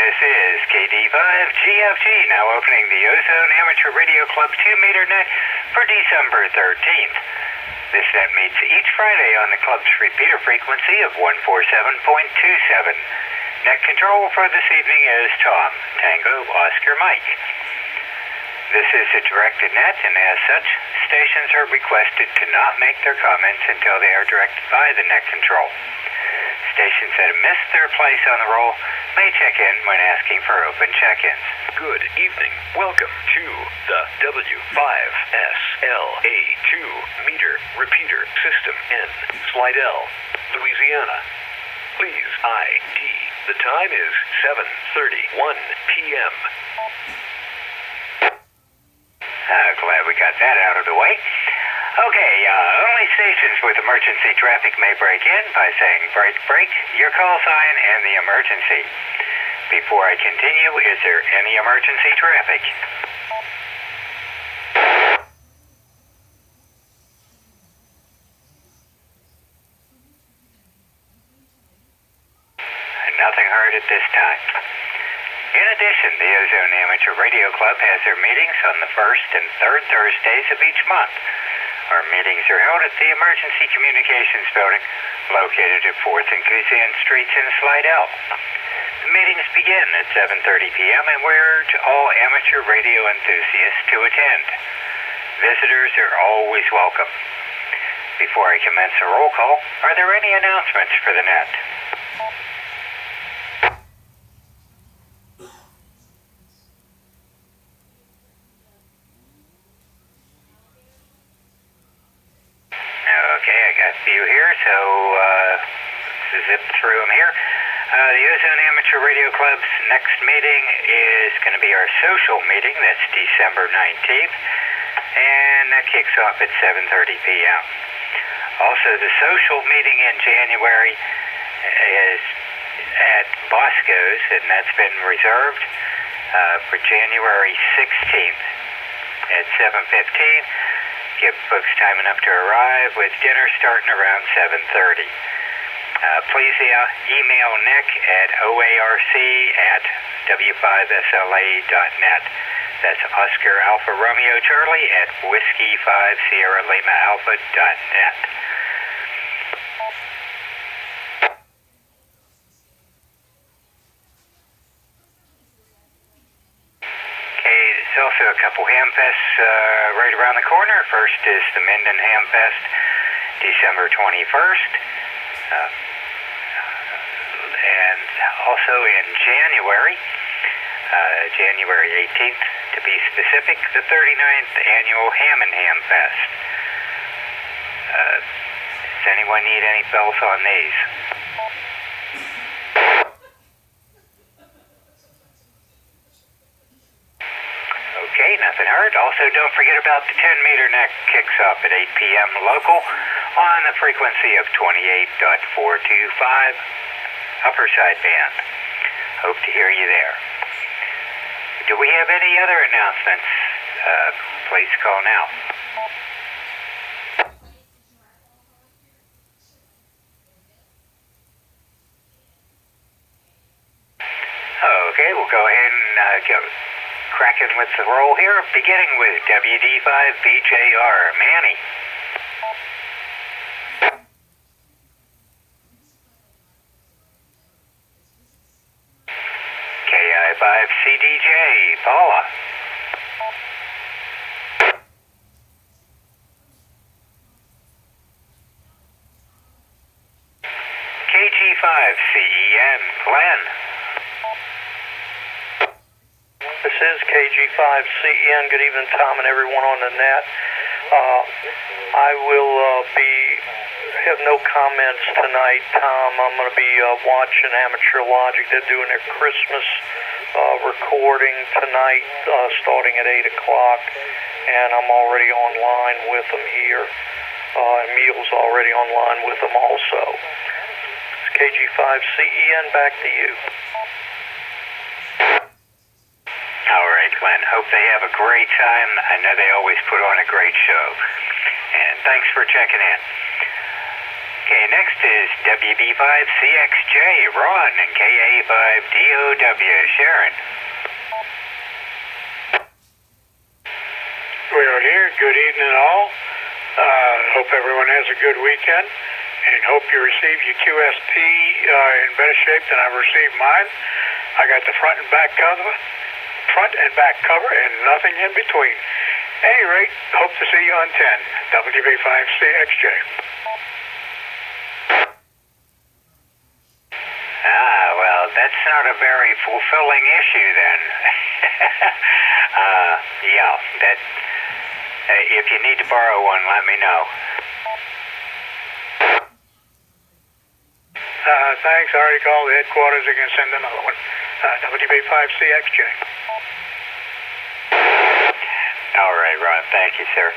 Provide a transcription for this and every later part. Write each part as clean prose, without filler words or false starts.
This is KD5GFG, now opening the Ozone Amateur Radio Club 2-meter net for December 13th. This net meets each Friday on the club's repeater frequency of 147.27. Net control for this evening is Tom, Tango, Oscar, Mike. This is a directed net, and as such, stations are requested to not make their comments until they are directed by the net control. Stations that have missed their place on the roll may check in when asking for open check-ins. Good evening. Welcome to the W5SLA2 meter repeater system in Slidell, Louisiana. Please ID. The time is 7:31 p.m. Glad we got that out of the way. Okay, only stations with emergency traffic may break in by saying break, break, your call sign, and the emergency. Before I continue, is there any emergency traffic? Nothing heard at this time. In addition, the Ozone Amateur Radio Club has their meetings on the first and third Thursdays of each month. Our meetings are held at the Emergency Communications Building, located at 4th and Kuzan Streets in Slidell. The meetings begin at 7:30 p.m. and we urge all amateur radio enthusiasts to attend. Visitors are always welcome. Before I commence the roll call, are there any announcements for the net? Okay, I got a few here, so let's zip through them here. The Ozone Amateur Radio Club's next meeting is going to be our social meeting. That's December 19th, and that kicks off at 7:30 p.m. Also, the social meeting in January is at Bosco's, and that's been reserved for January 16th at 7:15. Give folks time enough to arrive, with dinner starting around 7:30. Please email Nick at oarc@w5sla.net. That's Oscar Alpha Romeo Charlie at Whiskey 5 Sierra Lima Alpha.net. There's also a couple Hamfests right around the corner. First is the Minden Hamfest, December 21st. And also in January, January 18th, to be specific, the 39th Annual Ham and Ham Fest. Does anyone need any bells on these? Okay, nothing heard. Also, don't forget about the 10-meter net kicks off at 8 p.m. local on the frequency of 28.425 upper side band. Hope to hear you there. Do we have any other announcements? Please call now. Okay, we'll go ahead and get cracking with the roll here, beginning with WD5BJR. Manny. KI5CDJ. Paula. KG5CEN. Glenn. This is KG5CEN. Good evening, Tom, and everyone on the net. I will have no comments tonight, Tom. I'm going to be watching Amateur Logic. They're doing their Christmas recording tonight, starting at 8 o'clock, and I'm already online with them here. Emil's already online with them also. It's KG5CEN, back to you. All right, Glenn. Hope they have a great time. I know they always put on a great show. And thanks for checking in. Okay, next is WB5CXJ, Ron, and KA5DOW, Sharon. We are here. Good evening, all. Hope everyone has a good weekend, and hope you receive your QSP in better shape than I've received mine. I got the front and back cover, and nothing in between. At any rate, hope to see you on 10, WB5CXJ. Well, that's not a very fulfilling issue then. If you need to borrow one, let me know. Thanks. I already called the headquarters. They're going to send another one. WB5CXJ. All right, Ron. Thank you, sir.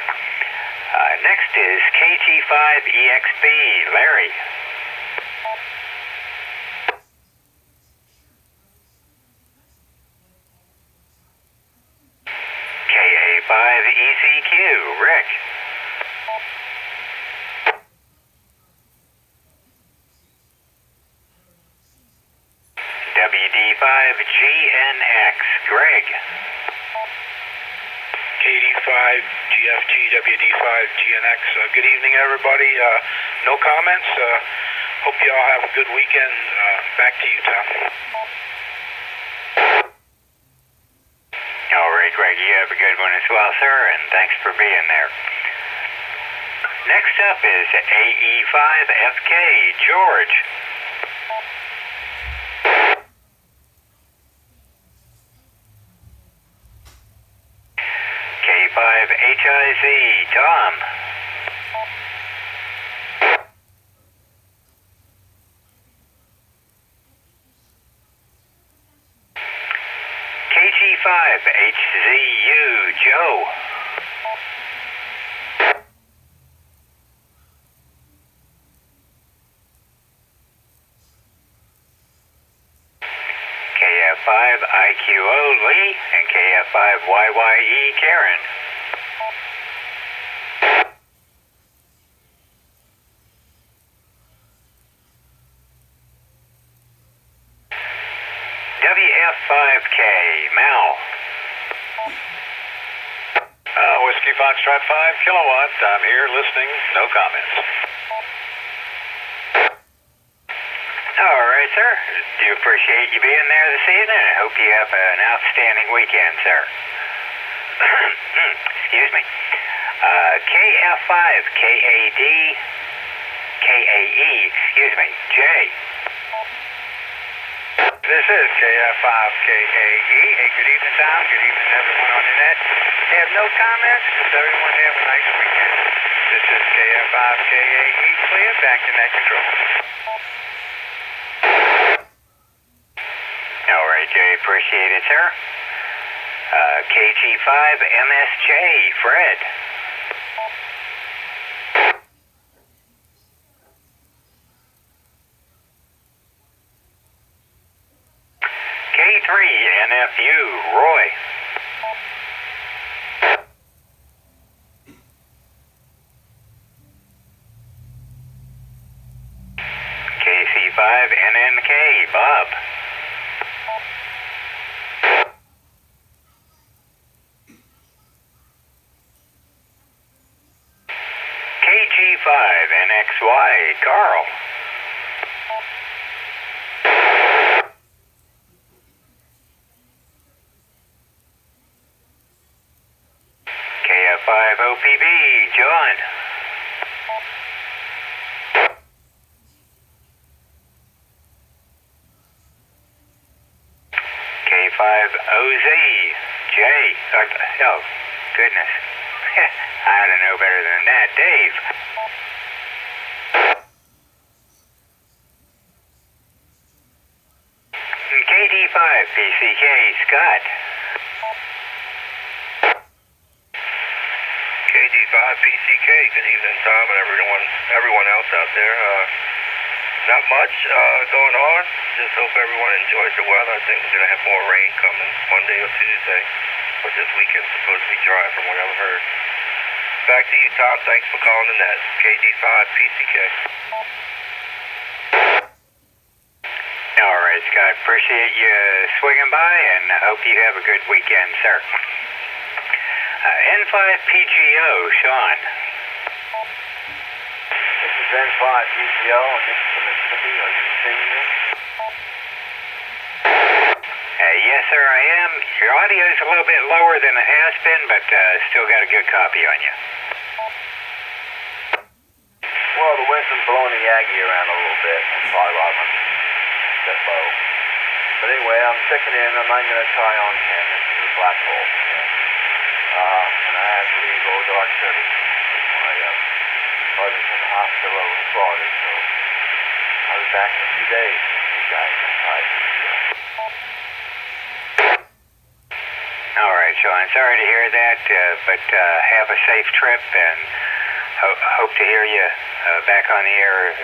Next is KT5EXB, Larry. KA5ECQ, Rick. WD5GNX, Greg. KD5GFT, WD5GNX. Good evening, everybody. No comments. Hope you all have a good weekend. Back to you, Tom. All right, Greg, you have a good one as well, sir, and thanks for being there. Next up is AE5FK, George. K5HIZ, Tom. KT5HZU, Joe. KF5IQO, Lee, and KF5YYE, Karen. WF5K, Mal. Whiskey Foxtrot 5 kilowatt. I'm here listening. No comments. All right, sir. Do appreciate you being there this evening. I hope you have an outstanding weekend, sir. Excuse me. KF5KAD, KAE, excuse me, J. This is KF5KAE. Hey, good evening, Tom. Good evening, everyone on the net. Have no comments. Does everyone have a nice weekend? This is KF5KAE. Clear. Back to net control. All right, Jay. Appreciate it, sir. KG5MSJ, Fred. K3NFU, Roy. KC5NNK, Bob. KG5NXY, Carl. KF5OPB, John. K5OZ, Jay. Oh, goodness. I ought to know better than that, Dave. KD5PCK, Scott. KD5PCK, good evening, Tom, and everyone else out there. Not much going on. Just hope everyone enjoys the weather. I think we're going to have more rain coming Monday or Tuesday, but this weekend's supposed to be dry from what I've heard. Back to you, Tom. Thanks for calling the net. KD5PCK. I appreciate you swinging by, and I hope you have a good weekend, sir. N5PGO, Sean. This is N5PGO, and this is Mississippi. Are you receiving this? Yes, sir, I am. Your audio is a little bit lower than it has been, but still got a good copy on you. Well, the wind's been blowing the Aggie around a little bit. That's probably why I'm a bit low. But anyway, I'm checking in. I'm not going to try on 10. This is a black hole. And I had to leave Old Dark City. My brother's in the hospital over in Florida, so I'll be back in a few days. You guys can try to All right, Sean. Sorry to hear that, but have a safe trip, and hope to hear you back on the air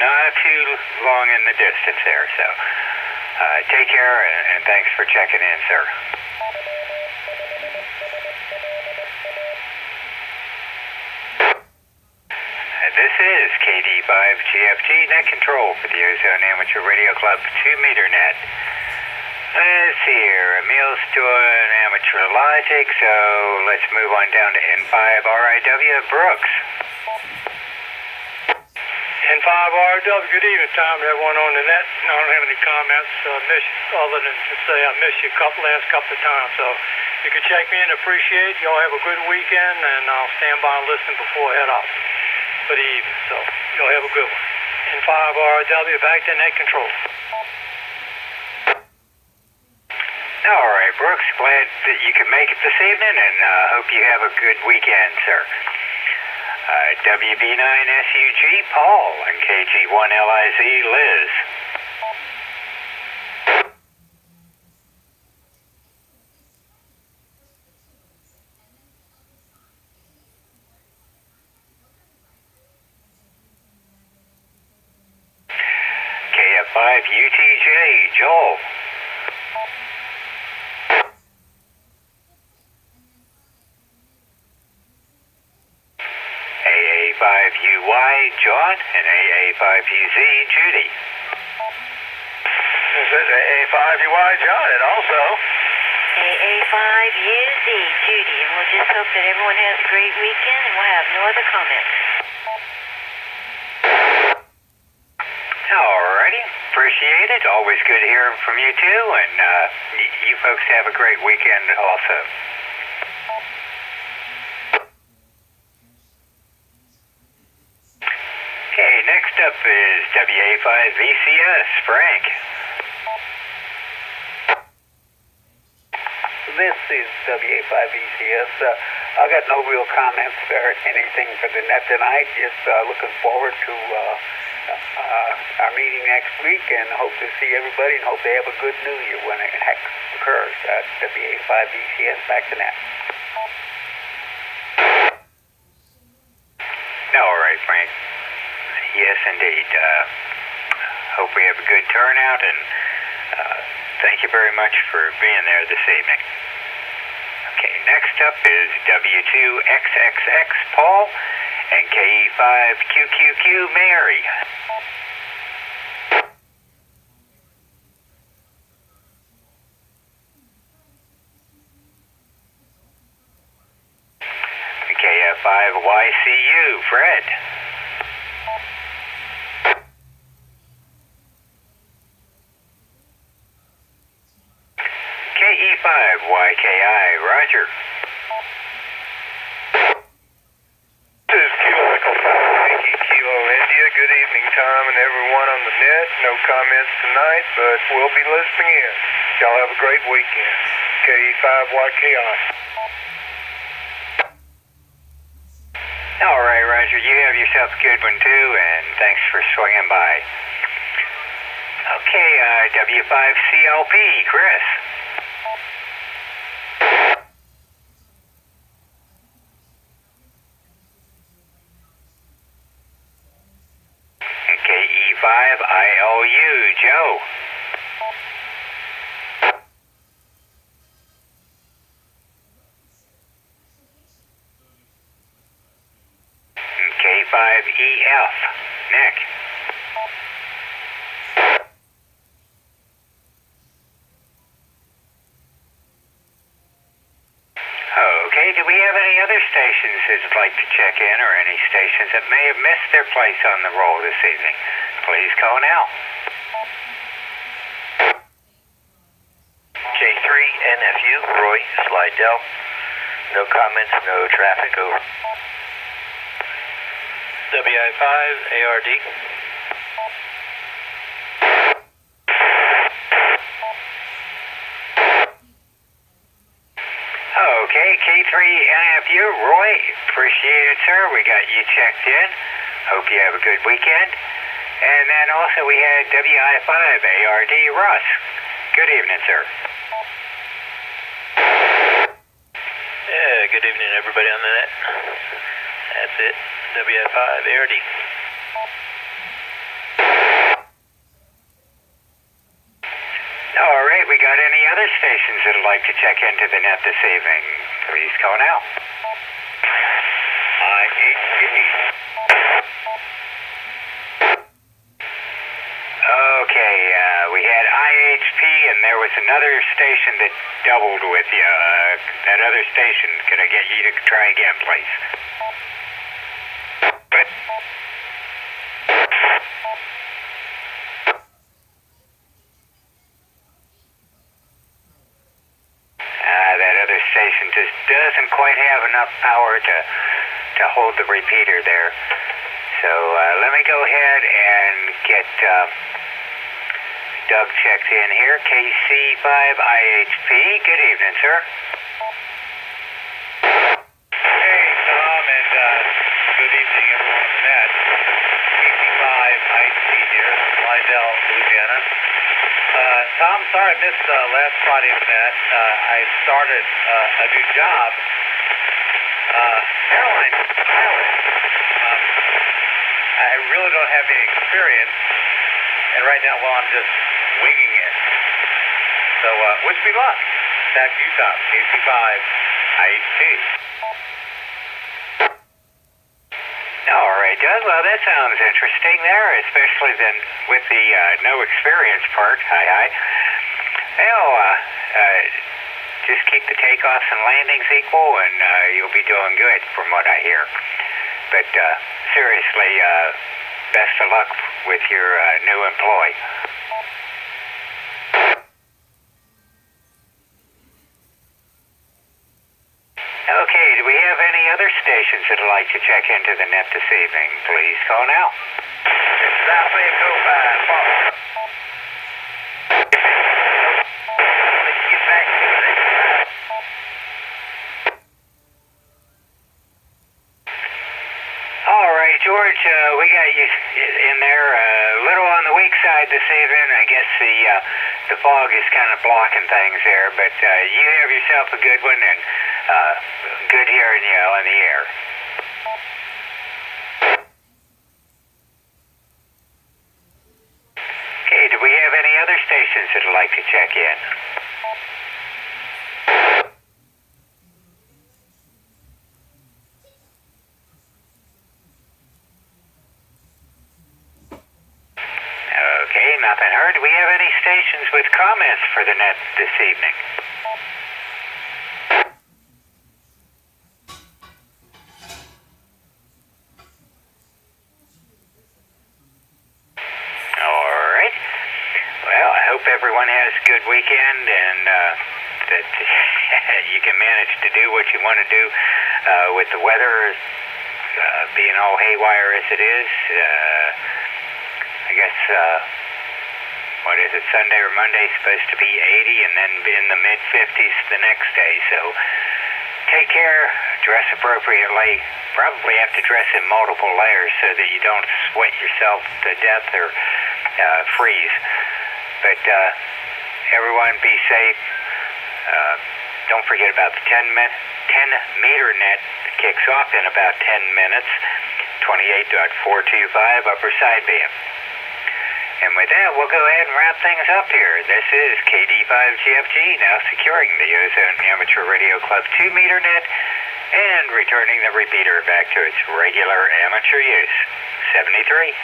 not too long in the distance there. So take care, and thanks for checking in, sir. This is KD5GFT net control for the Ozone Amateur Radio Club 2-meter net. Let's see here, Emil's doing amateur logic, so let's move on down to N5RIW, Brooks. N5RW, good evening, Tom, and everyone on the net. I don't have any comments other than to say I missed you last couple of times. So you can check me in, appreciate. Y'all have a good weekend, and I'll stand by and listen before I head off for the evening. So y'all have a good one. N5RW, back to net control. All right, Brooks, glad that you could make it this evening, and hope you have a good weekend, sir. WB9SUG, Paul, and KG1LIZ, Liz. KF5UTJ, Joel. AA5UY, John, and AA5UZ, Judy. This is AA5UY, John, and also AA5UZ, Judy, and we'll just hope that everyone has a great weekend, and we'll have no other comments. Alrighty, appreciate it. Always good hearing from you too, and you folks have a great weekend also. Okay, next up is WA5VCS, Frank. This is WA5VCS. I got no real comments or anything for the net tonight. Just looking forward to our meeting next week, and hope to see everybody, and hope they have a good New Year when it occurs. WA5VCS, back to net. All right, Frank. Yes, indeed. Hope we have a good turnout, and thank you very much for being there this evening. Okay, next up is W2XXX, Paul, and KE5QQQ, Mary. KF5YCU, Fred. KE5YKI, Roger. This is Kilo Echo 5, Yankee Kilo India. Good evening, Tom, and everyone on the net. No comments tonight, but we'll be listening in. Y'all have a great weekend. KE5YKI. All right, Roger, you have yourself a good one too, and thanks for swinging by. Okay, W5CLP, Chris. KE5ILU, Joe. K5EF, Nick. Okay, do we have any other stations that'd like to check in, or any stations that may have missed their place on the roll this evening? Please call now. J3 NFU, Roy, Slidell. No comments, no traffic, over. WI5 ARD. Okay, K3 NFU, Roy, appreciate it, sir. We got you checked in. Hope you have a good weekend. And then also we had WI5 ARD Russ. Good evening, sir. Yeah, good evening, everybody on the net. That's it. WI5 ARD. All right, we got any other stations that'd like to check into the net this evening? Please call now. Okay, we had IHP, and there was another station that doubled with you. That other station, could I get you to try again, please? That other station just doesn't quite have enough power to hold the repeater there. So let me go ahead and get Doug checked in here. KC5IHP. Good evening, sir. Hey, Tom, and good evening, everyone on the net. KC5IHP here, Slidell, Louisiana. Tom, sorry I missed last Friday on the net. I started a new job, airline pilot. I really don't have any experience, and right now, well, I'm just winging it. So, wish me luck. Back to you, Tom. KC5IHP. All right, Doug. Well, that sounds interesting there, especially then with the no experience part. Hi. Well, just keep the takeoffs and landings equal, and you'll be doing good from what I hear. But seriously, best of luck with your new employee. Okay, do we have any other stations that would like to check into the net this evening? Please call now. South Bay Go 5. Get back to the next. All right, George, we got you in there a little on the weak side this evening. I guess the fog is kind of blocking things there, but you have yourself a good one, and good hearing you in the air. Okay, do we have any other stations that would like to check in? Okay, nothing heard. Do we have any stations with comments for the net this evening? All right. Well, I hope everyone has a good weekend, and that you can manage to do what you want to do with the weather being all haywire as it is. I guess, what is it, Sunday or Monday is supposed to be 80 and then be in the mid-50s the next day. So take care, dress appropriately. Probably have to dress in multiple layers so that you don't sweat yourself to death or freeze. But everyone be safe. Don't forget about the 10-meter net that kicks off in about 10 minutes. 28.425 upper side beam. And with that, we'll go ahead and wrap things up here. This is KD5GFG, now securing the Ozone Amateur Radio Club 2-meter net and returning the repeater back to its regular amateur use. 73.